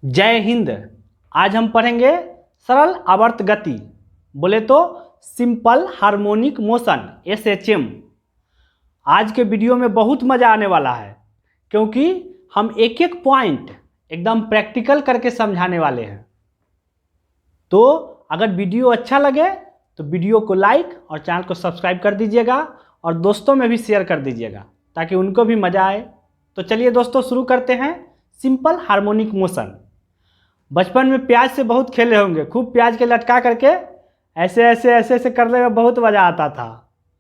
जय हिंद। आज हम पढ़ेंगे सरल आवर्त गति, बोले तो सिंपल हार्मोनिक मोशन SHM। आज के वीडियो में बहुत मज़ा आने वाला है क्योंकि हम एक एक पॉइंट एकदम प्रैक्टिकल करके समझाने वाले हैं। तो अगर वीडियो अच्छा लगे तो वीडियो को लाइक और चैनल को सब्सक्राइब कर दीजिएगा और दोस्तों में भी शेयर कर दीजिएगा ताकि उनको भी मज़ा आए। तो चलिए दोस्तों शुरू करते हैं सिंपल हार्मोनिक मोशन। बचपन में प्याज से बहुत खेले होंगे, खूब प्याज के लटका करके ऐसे ऐसे ऐसे ऐसे करने में बहुत मज़ा आता था।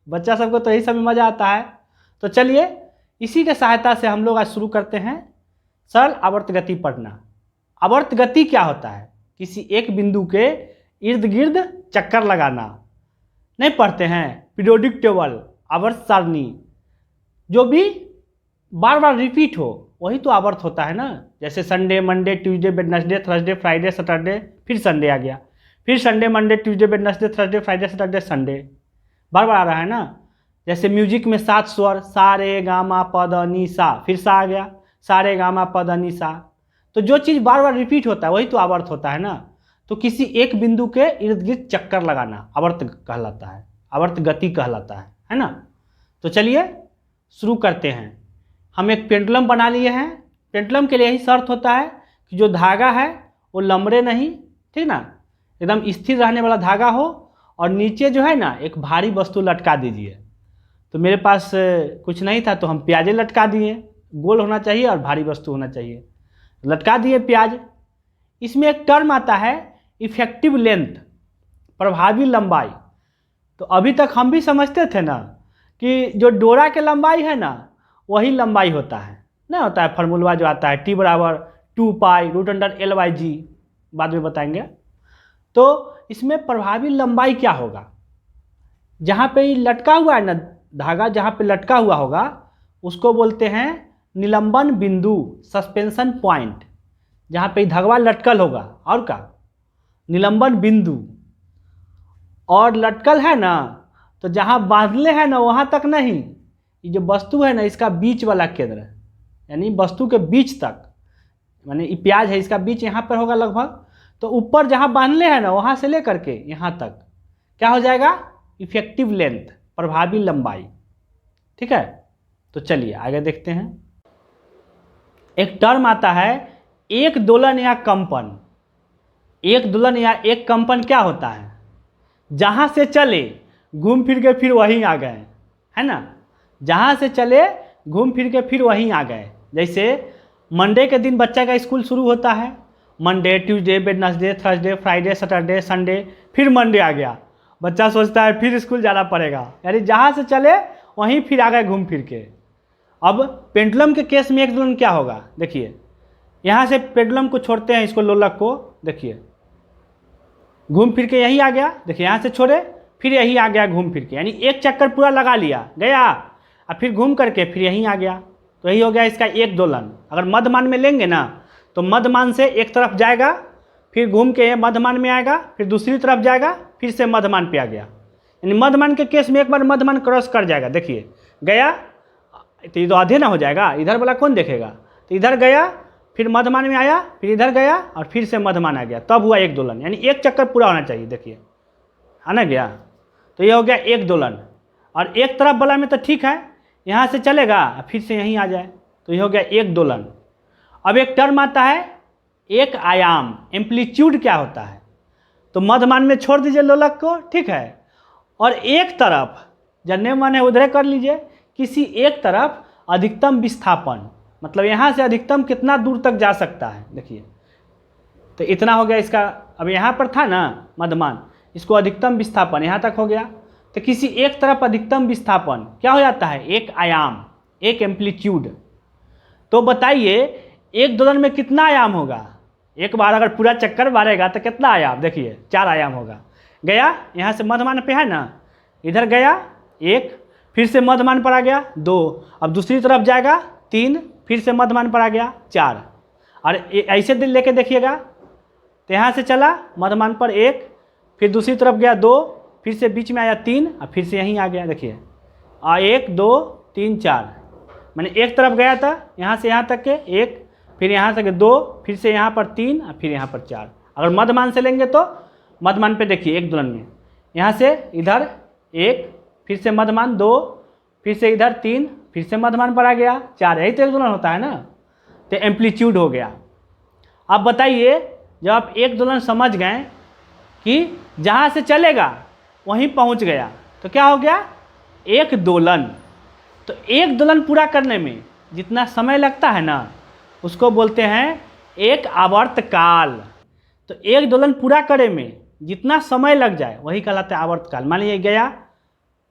बच्चा सबको तो यही सब में मज़ा आता है। तो चलिए इसी के सहायता से हम लोग आज शुरू करते हैं सरल आवर्त गति पढ़ना। आवर्त गति क्या होता है? किसी एक बिंदु के इर्द गिर्द चक्कर लगाना। नहीं पढ़ते हैं पीरियोडिक टेबल, आवर्त सारणी, जो भी बार बार रिपीट हो वही तो आवर्त होता है ना। जैसे Sunday, Monday, Tuesday, Wednesday, Thursday, Friday, Saturday, फिर संडे आ गया, फिर Sunday, Monday, Tuesday, Wednesday, Thursday, Friday, Saturday, Sunday, बार बार आ रहा है ना। जैसे म्यूजिक में 7 स्वर, सा रे गा मा प द नी सा, फिर सा आ गया, सा रे गा मा प द नी सा। तो जो चीज़ बार बार रिपीट होता है वही तो आवर्त होता है ना। तो किसी एक बिंदु के इर्द गिर्द चक्कर लगाना आवर्त कहलाता है, आवर्त गति कहलाता है ना। तो चलिए शुरू करते हैं। हम एक पेंडुलम बना लिए हैं। पेंडुलम के लिए यही शर्त होता है कि जो धागा है वो लमड़े नहीं, ठीक ना, एकदम स्थिर रहने वाला धागा हो और नीचे जो है ना एक भारी वस्तु लटका दीजिए। तो मेरे पास कुछ नहीं था तो हम प्याजे लटका दिए। गोल होना चाहिए और भारी वस्तु होना चाहिए। लटका दिए प्याज। इसमें एक टर्म आता है इफेक्टिव लेंथ, प्रभावी लंबाई। तो अभी तक हम भी समझते थे ना कि जो डोरा के लंबाई है ना वही लंबाई होता है ना। होता है फार्मूला जो आता है T = 2π√L/g, बाद में बताएंगे। तो इसमें प्रभावी लंबाई क्या होगा? जहाँ पे लटका हुआ है ना धागा, जहाँ पे लटका हुआ होगा उसको बोलते हैं निलंबन बिंदु, सस्पेंशन पॉइंट। जहाँ पे धागा लटकल होगा और का निलंबन बिंदु। और लटकल है ना तो जहाँ बांधले है ना वहाँ तक नहीं, ये जो वस्तु है ना इसका बीच वाला केंद्र, यानी वस्तु के बीच तक, यानी ये प्याज है इसका बीच यहाँ पर होगा लगभग। तो ऊपर जहाँ बांधले है ना वहाँ से लेकर के यहाँ तक क्या हो जाएगा? इफेक्टिव लेंथ, प्रभावी लंबाई। ठीक है, तो चलिए आगे देखते हैं। एक टर्म आता है एक दोलन या कंपन। एक दोलन या एक कंपन क्या होता है? जहाँ से चले घूम फिर के फिर वहीं आ गए, है ना। जहाँ से चले घूम फिर के फिर वहीं आ गए। जैसे मंडे के दिन बच्चा का स्कूल शुरू होता है, Monday, Tuesday, Wednesday, Thursday, Friday, Saturday, Sunday, फिर मंडे आ गया। बच्चा सोचता है फिर स्कूल जाना पड़ेगा, यानी जहाँ से चले वहीं फिर आ गए घूम फिर के। अब पेंडुलम के केस में एक दोलन क्या होगा? देखिए यहाँ से पेंडुलम को छोड़ते हैं, इसको लोलक को, देखिए घूम फिर के यही आ गया। देखिए यहाँ से छोड़े फिर यही आ गया घूम फिर के, यानी एक चक्कर पूरा लगा लिया गया और फिर घूम करके फिर यहीं आ गया। तो यही हो गया इसका एक दोलन। अगर मध्यमान में लेंगे ना तो मध्यमान से एक तरफ जाएगा, फिर घूम के मध्यमान में आएगा, फिर दूसरी तरफ जाएगा, फिर से मध्यमान पे आ गया। यानी मध्यमान के केस में एक बार मध्यमान क्रॉस कर जाएगा। देखिए गया तो ये तो आधे ना हो जाएगा, इधर वाला कौन देखेगा। तो इधर गया, फिर मध्यमान में आया, फिर इधर गया और फिर से मध्यमान आ गया, तब हुआ एक दोलन। यानी एक चक्कर पूरा होना चाहिए। देखिए आना गया, तो ये हो गया एक दोलन। और एक तरफ वाला में तो ठीक है, यहाँ से चलेगा फिर से यहीं आ जाए, तो ये हो गया एक दोलन। अब एक टर्म आता है एक आयाम, एम्पलीट्यूड क्या होता है? तो मध्यमान में छोड़ दीजिए लोलक को, ठीक है, और एक तरफ जन्ने मन है उधर कर लीजिए। किसी एक तरफ अधिकतम विस्थापन, मतलब यहाँ से अधिकतम कितना दूर तक जा सकता है। देखिए तो इतना हो गया इसका। अब यहाँ पर था ना मध्यमान, इसको अधिकतम विस्थापन यहाँ तक हो गया। तो किसी एक तरफ अधिकतम विस्थापन क्या हो जाता है? एक आयाम, एक एम्पलीट्यूड। तो बताइए एक दोलन में कितना आयाम होगा? एक बार अगर पूरा चक्कर मारेगा तो कितना आयाम? देखिए 4 आयाम होगा। गया यहाँ से मध्यमान पे है ना, इधर गया 1, फिर से मध्यमान पर आ गया 2, अब दूसरी तरफ जाएगा 3, फिर से मध्यमान पर आ गया 4। और ऐसे दिन लेके देखिएगा, तो यहाँ से चला मध्यमान पर 1, फिर दूसरी तरफ गया 2, फिर से बीच में आया 3 और फिर से यहीं आ गया। देखिए 1 2 3 4, मैंने एक तरफ गया था यहाँ से यहाँ तक के 1, फिर यहाँ से 2, फिर से यहाँ पर 3 और फिर यहाँ पर 4। अगर मध्यमान से लेंगे तो मध्यमान पे देखिए एक दोलन में यहाँ से इधर 1, फिर से मध्यमान 2, फिर से इधर 3, फिर से मध्यमान पर आ गया 4। यही तो एक दोलन होता है ना, तो एम्पलीट्यूड हो गया। अब बताइए, जब आप एक दोलन समझ गए कि जहाँ से चलेगा वहीं पहुँच गया, तो क्या हो गया? एक दोलन। तो एक दोलन पूरा करने में जितना समय लगता है ना, उसको बोलते हैं एक आवर्तकाल। तो एक दोलन पूरा करे में जितना समय लग जाए वही कहलाता है आवर्तकाल। मान लीजिए गया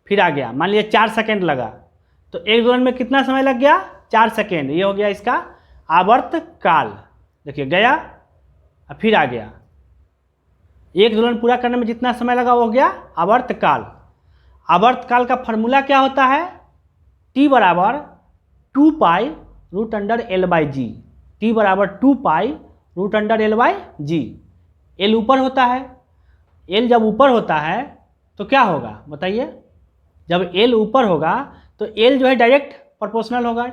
फिर आ गया, मान लीजिए 4 सेकेंड लगा, तो एक दोलन में कितना समय लग गया? 4 सेकेंड। ये हो गया इसका आवर्तकाल। देखिए गया और फिर आ गया, एक दोलन पूरा करने में जितना समय लगा वो हो गया आवर्तकाल। आवर्तकाल का फॉर्मूला क्या होता है? T बराबर 2 pi root under L/G। T बराबर 2 pi root under L/G। L ऊपर होता है, L जब ऊपर होता है तो क्या होगा बताइए? जब L ऊपर होगा तो L जो है डायरेक्ट प्रोपोर्शनल होगा।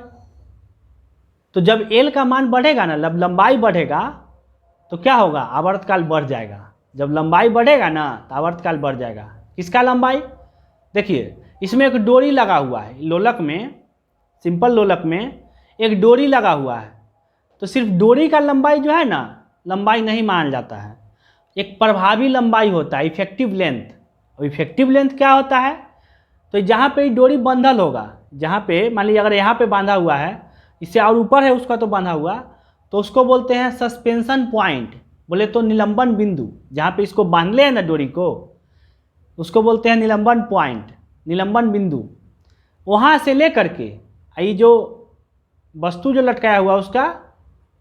तो जब L का मान बढ़ेगा ना, जब लंबाई बढ़ेगा तो क्या होगा? आवर्तकाल बढ़ जाएगा। जब लंबाई बढ़ेगा ना तो आवर्तकाल बढ़ जाएगा। किसका लंबाई? देखिए इसमें एक डोरी लगा हुआ है, लोलक में, सिंपल लोलक में एक डोरी लगा हुआ है। तो सिर्फ डोरी का लंबाई जो है ना, लंबाई नहीं माना जाता है। एक प्रभावी लंबाई होता है, इफेक्टिव लेंथ। और इफेक्टिव लेंथ क्या होता है? तो जहाँ पे डोरी बंधल होगा, जहाँ पे मान लीजिए अगर यहाँ पे बांधा हुआ है, इससे और ऊपर है उसका तो बांधा हुआ, तो उसको बोलते हैं सस्पेंशन पॉइंट, बोले तो निलंबन बिंदु। जहाँ पे इसको बांध ले हैं ना डोरी को, उसको बोलते हैं निलंबन पॉइंट, निलंबन बिंदु। वहाँ से ले करके ये जो वस्तु जो लटकाया हुआ उसका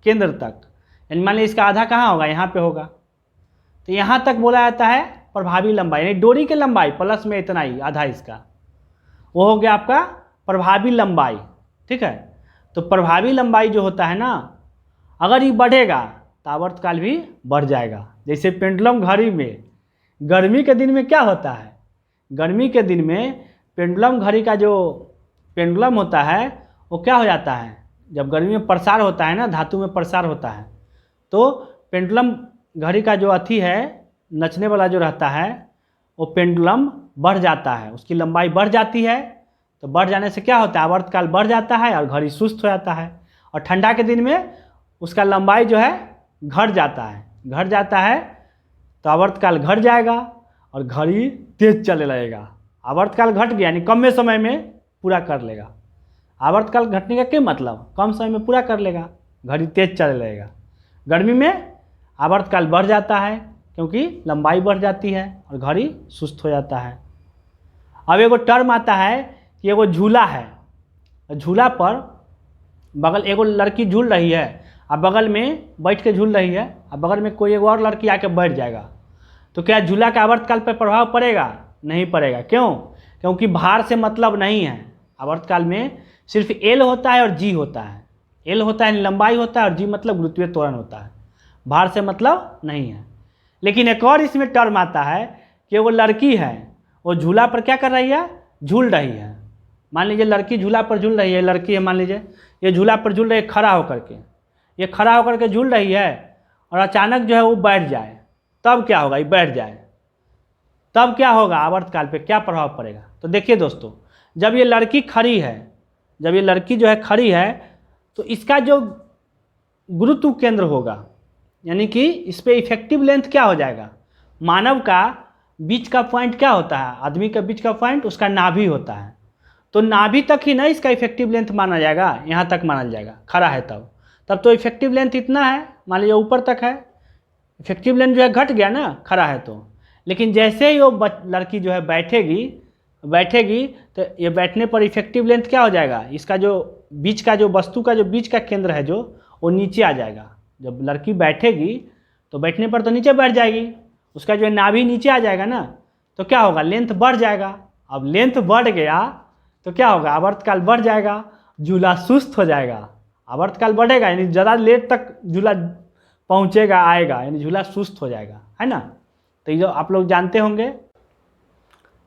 केंद्र तक, यानी मान लीजिए इसका आधा कहाँ होगा? यहाँ पे होगा। तो यहाँ तक बोला जाता है प्रभावी लंबाई, यानी डोरी की लंबाई प्लस में इतना ही आधा इसका, वो हो गया आपका प्रभावी लंबाई। ठीक है, तो प्रभावी लंबाई जो होता है ना, अगर ये बढ़ेगा तो आवर्तकाल भी बढ़ जाएगा। जैसे पेंडुलम घड़ी में गर्मी के दिन में क्या होता है? गर्मी के दिन में पेंडुलम घड़ी का जो पेंडुलम होता है वो क्या हो जाता है? जब गर्मी में प्रसार होता है ना, धातु में प्रसार होता है, तो पेंडुलम घड़ी का जो अथी है, नचने वाला जो रहता है, वो पेंडुलम बढ़ जाता है, उसकी लंबाई बढ़ जाती है। तो बढ़ जाने से क्या होता है? आवर्तकाल बढ़ जाता है और घड़ी सुस्त हो जाता है। और ठंडा के दिन में उसका लंबाई जो है घट जाता है, घट जाता है, तो आवर्तकाल घट जाएगा और घड़ी तेज चलने लगेगा। आवर्तकाल घट गया यानी कम समय में पूरा कर लेगा। आवर्तकाल घटने का क्या मतलब? कम समय में पूरा कर लेगा, घड़ी तेज चलने लगेगा। गर्मी में आवर्तकाल बढ़ जाता है क्योंकि लंबाई बढ़ जाती है और घड़ी सुस्त हो जाता है। अब एगो टर्म आता है कि एगो झूला है, झूला पर बगल एगो लड़की झूल रही है, अब बगल में बैठ के झूल रही है, अब बगल में कोई एगो और लड़की आके बैठ जाएगा, तो क्या झूला का आवर्तकाल पर प्रभाव पड़ेगा? नहीं पड़ेगा। क्यों? क्योंकि भार से मतलब नहीं है। आवर्तकाल में सिर्फ L होता है और G होता है। L होता है लंबाई होता है और G मतलब गुरुत्वीय त्वरण होता है, भार से मतलब नहीं है। लेकिन एक और इसमें टर्म आता है कि वो लड़की है, वो झूला पर क्या कर रही है? झूल रही है। मान लीजिए लड़की झूला पर झूल रही है, लड़की है मान लीजिए, ये झूला पर झूल रही है खड़ा होकर के, ये खड़ा होकर के झूल रही है और अचानक जो है वो बैठ जाए, तब क्या होगा? ये बैठ जाए, तब क्या होगा? आवर्तकाल पे क्या प्रभाव पड़ेगा? तो देखिए दोस्तों, जब ये लड़की खड़ी है, जब ये लड़की जो है खड़ी है, तो इसका जो गुरुत्व केंद्र होगा, यानी कि इस पर इफेक्टिव लेंथ क्या हो जाएगा? मानव का बीच का पॉइंट क्या होता है? आदमी का बीच का पॉइंट उसका नाभि होता है। तो नाभि तक ही ना इसका इफेक्टिव लेंथ माना जाएगा, यहाँ तक माना जाएगा, खड़ा है तब तो इफेक्टिव लेंथ इतना है, मान लीजिए ऊपर तक है, इफेक्टिव लेंथ जो है घट गया ना, खड़ा है तो। लेकिन जैसे ही वो लड़की जो है बैठेगी तो ये बैठने पर इफेक्टिव लेंथ क्या हो जाएगा? इसका जो बीच का जो वस्तु का जो बीच का केंद्र है जो, वो नीचे आ जाएगा। जब लड़की बैठेगी तो बैठने पर तो नीचे बैठ जाएगी, उसका जो है नाभि नीचे आ जाएगा ना, तो क्या होगा? लेंथ बढ़ जाएगा। अब लेंथ बढ़ गया तो क्या होगा? आवर्तकाल बढ़ जाएगा, झूला सुस्त हो जाएगा। आवर्तकाल बढ़ेगा यानी ज़्यादा लेट तक झूला पहुँचेगा, आएगा, यानी झूला सुस्त हो जाएगा, है ना। तो ये जो आप लोग जानते होंगे।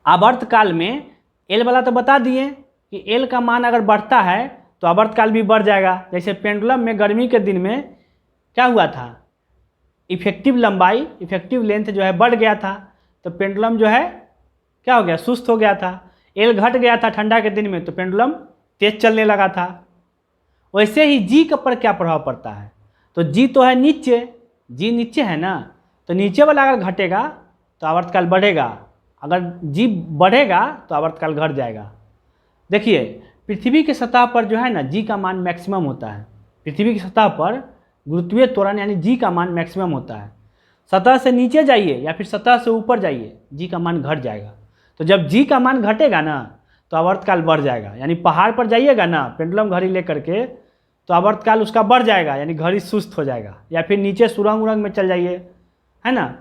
आवर्तकाल में L वाला तो बता दिए कि L का मान अगर बढ़ता है तो आवर्तकाल भी बढ़ जाएगा। जैसे पेंडुलम में गर्मी के दिन में क्या हुआ था, इफेक्टिव लंबाई, इफेक्टिव लेंथ जो है बढ़ गया था, तो पेंडुलम जो है क्या हो गया, सुस्त हो गया था। एल घट गया था ठंडा के दिन में, तो पेंडुलम तेज चलने लगा था। वैसे ही जी के पर क्या प्रभाव पड़ता है, तो जी तो है नीचे, जी नीचे है ना, तो नीचे वाला अगर घटेगा तो आवर्तकाल बढ़ेगा, अगर जी बढ़ेगा तो आवर्तकाल घट जाएगा। देखिए पृथ्वी की सतह पर जो है ना जी का मान मैक्सिमम होता है। पृथ्वी की सतह पर गुरुत्वीय त्वरण यानी जी का मान मैक्सिमम होता है। सतह से नीचे जाइए या फिर सतह से ऊपर जाइए, जी का मान घट जाएगा। तो जब जी का मान घटेगा ना तो आवर्तकाल बढ़ जाएगा। यानी पहाड़ पर जाइएगा ना पेंडुलम घड़ी लेकर के, तो आवर्तकाल उसका बढ़ जाएगा, यानी घड़ी सुस्त हो जाएगा। या फिर नीचे सुरंग उरंग में चल जाइए, है ना,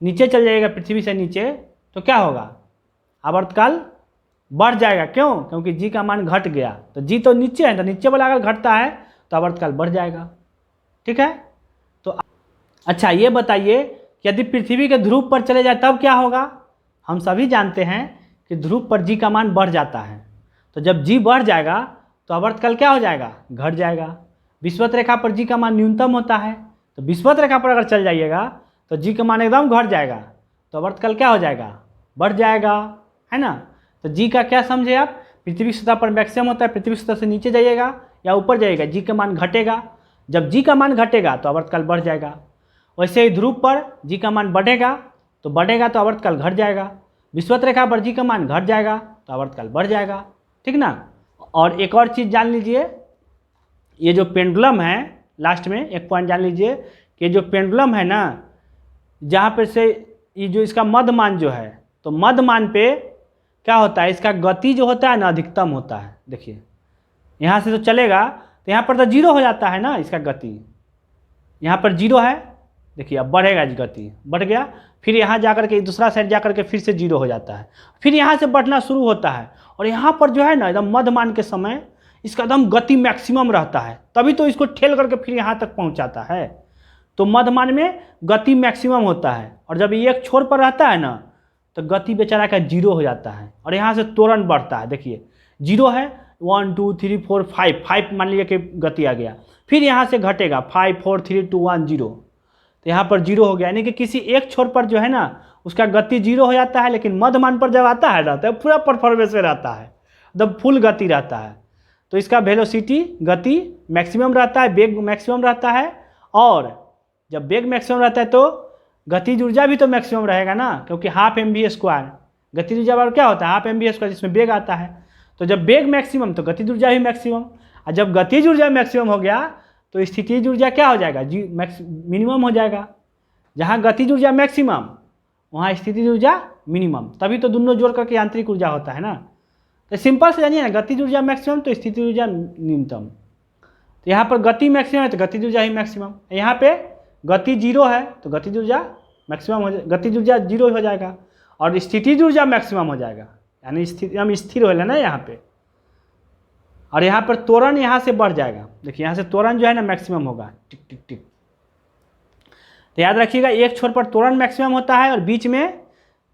नीचे चल जाइएगा पृथ्वी से नीचे, तो क्या होगा, आवर्तकाल बढ़ जाएगा। क्यों, क्योंकि जी का मान घट गया। तो जी तो नीचे है, तो नीचे वाला अगर घटता है तो आवर्तकाल बढ़ जाएगा। ठीक है। तो अच्छा ये बताइए कि यदि पृथ्वी के ध्रुव पर चले जाए तब क्या होगा। हम सभी जानते हैं कि ध्रुव पर जी का मान बढ़ जाता है। तो जब जी बढ़ जाएगा तो आवर्तकाल क्या हो जाएगा, घट जाएगा। विषुवत रेखा पर जी का मान न्यूनतम होता है, तो विषुवत रेखा पर अगर चल जाइएगा तो जी का मान एकदम घट जाएगा, तो आवर्तकाल क्या हो जाएगा, बढ़ जाएगा, है ना। तो जी का क्या समझे आप, पृथ्वी सतह पर मैक्सिमम होता है, पृथ्वी सतह से नीचे जाइएगा या ऊपर जाइएगा जी का मान घटेगा। जब जी का मान घटेगा तो आवर्तकाल बढ़ जाएगा। वैसे ही ध्रुव पर जी का मान बढ़ेगा तो आवर्तकाल घट जाएगा। विषुवत रेखा पर जी का मान घट जाएगा तो आवर्तकाल बढ़ जाएगा। ठीक ना। और एक और चीज़ जान लीजिए, ये जो पेंडुलम है, लास्ट में एक पॉइंट जान लीजिए कि जो पेंडुलम है ना, जहाँ पे से ये जो इसका मध्यमान जो है, तो मध्यमान पे क्या होता है, इसका गति जो होता है ना अधिकतम होता है। देखिए यहाँ से तो चलेगा तो यहाँ पर तो जीरो हो जाता है ना, इसका गति यहाँ पर जीरो है। देखिए अब बढ़ेगा, गति बढ़ गया, फिर यहाँ जाकर के दूसरा साइड जाकर के फिर से जीरो हो जाता है, फिर यहाँ से बढ़ना शुरू होता है। और यहाँ पर जो है ना एकदम मध्यमान के समय इसका एकदम गति मैक्सिमम रहता है, तभी तो इसको ठेल करके फिर यहाँ तक पहुँचाता है। तो मध्यमान में गति मैक्सिमम होता है, और जब ये एक छोर पर रहता है ना तो गति बेचारा का जीरो हो जाता है, और यहाँ से त्वरण बढ़ता है। देखिए जीरो है, 1 2 3 4 5 मान लीजिए कि गति आ गया, फिर यहाँ से घटेगा 5 4 3 2 1 0, तो यहाँ पर जीरो हो गया। यानी कि किसी एक छोर पर जो है ना उसका गति जीरो हो जाता है, लेकिन मध्यमान पर जब आता है ना तो पूरा परफॉर्मेंस में रहता है, एकदम फुल गति रहता है। तो इसका वेलोसिटी गति मैक्सिमम रहता है, वेग मैक्सिमम रहता है, और जब वेग मैक्सिमम रहता है तो गतिज ऊर्जा भी तो मैक्सिमम रहेगा ना, क्योंकि हाफ mv², गतिज ऊर्जा बार क्या होता है, हाफ mv² जिसमें वेग आता है। तो जब वेग मैक्सिमम तो गतिज ऊर्जा भी मैक्सिमम, और जब गतिज ऊर्जा मैक्सिमम हो गया तो स्थितिज ऊर्जा क्या हो जाएगा, मिनिमम हो जाएगा। जहाँ गतिज ऊर्जा मैक्सिमम वहाँ स्थितिज ऊर्जा मिनिमम, तभी तो दोनों जोड़ करके यांत्रिक ऊर्जा होता है ना। तो सिंपल से जानिए ना, गतिज ऊर्जा मैक्सिमम तो स्थितिज ऊर्जा न्यूनतम। तो यहाँ पर गति मैक्सिमम है तो गतिज ऊर्जा ही मैक्सिमम, यहाँ पे गति जीरो है तो गतिज ऊर्जा मैक्सिमम हो जाएगा, गतिज ऊर्जा जीरो हो जाएगा, और स्थितिज ऊर्जा मैक्सिमम हो जाएगा, यानी स्थिति हम स्थिर हो ना यहाँ पे। और यहाँ पर त्वरण यहाँ से बढ़ जाएगा। देखिए यहाँ से त्वरण जो है ना मैक्सिमम होगा, टिक टिक टिक। तो याद रखिएगा एक छोर पर त्वरण मैक्सिमम होता है और बीच में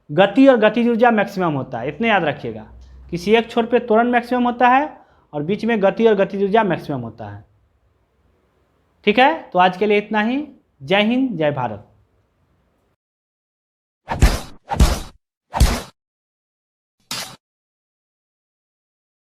गति और गतिज ऊर्जा मैक्सिमम होता है, इतने याद रखिएगा। किसी एक छोर पे त्वरण मैक्सिमम होता है और बीच में गति और गतिज ऊर्जा मैक्सिमम होता है। ठीक है, तो आज के लिए इतना ही। जय हिंद, जय भारत।